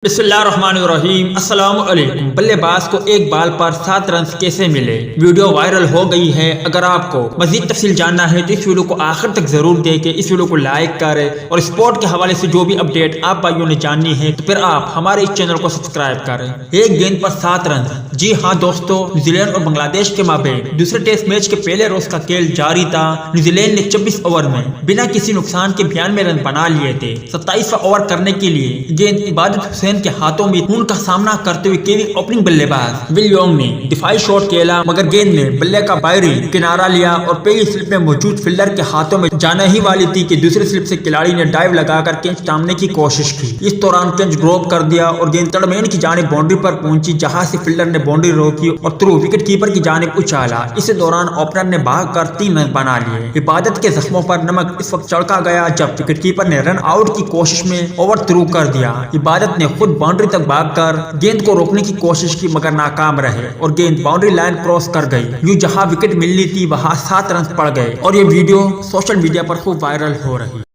بسم اللہ الرحمن الرحیم۔ السلام علیکم۔ بلے باز کو ایک بال پر 7 رنز کیسے ملے؟ ویڈیو وائرل ہو گئی ہے۔ اگر آپ کو مزید تفصیل جاننا ہے تو اس ویڈیو کو آخر تک ضرور دیکھیں، اس ویڈیو کو لائک کریں اور اسپورٹ کے حوالے سے جو بھی اپڈیٹ آپ بھائیوں نے جاننی ہے تو پھر آپ ہمارے اس چینل کو سبسکرائب کریں۔ ایک گیند پر 7 رنز، جی ہاں دوستو، نیوزی لینڈ اور بنگلہ دیش کے مابین دوسرے ٹیسٹ میچ کے پہلے روز کا کھیل جاری تھا۔ نیوزی لینڈ نے 24 اوور میں بنا کسی نقصان کے 92 رن بنا لیے تھے۔ 27واں اوور کرنے کے لیے گیند عبادت حسین کے ہاتھوں میں خون کا سامنا کرتے ہوئے کیوی اوپننگ بلے باز ول یونگ نے دفاعی شاٹ کھیلا، مگر گیند نے بلے کا باہری کنارہ لیا اور پہلی سلپ میں موجود فیلڈر کے ہاتھوں میں جانے ہی والی تھی کہ دوسری سلپ سے کھلاڑی نے ڈائیو لگا کر کینچ تھامنے کی کوشش کی۔ اس دوران کینچ ڈراپ کر دیا اور گیند تھرڈ مین کی جانب باؤنڈری پر پہنچی، جہاں سے فیلڈر نے باؤنڈری روکی اور تھرو وکٹ کیپر کی جانب اچھالا۔ اس دوران اوپنر نے بھاگ کر 3 رن بنا لیے۔ عبادت کے زخموں پر نمک اس وقت چڑکا گیا جب وکٹ کیپر نے رن آؤٹ کی کوشش میں اوور تھرو کر دیا۔ عبادت نے خود باؤنڈری تک بھاگ کر گیند کو روکنے کی کوشش کی مگر ناکام رہے اور گیند باؤنڈری لائن کراس کر گئی۔ یوں جہاں وکٹ ملنی تھی وہاں 7 رنز پڑ گئے اور یہ ویڈیو سوشل میڈیا پر خوب وائرل ہو رہی۔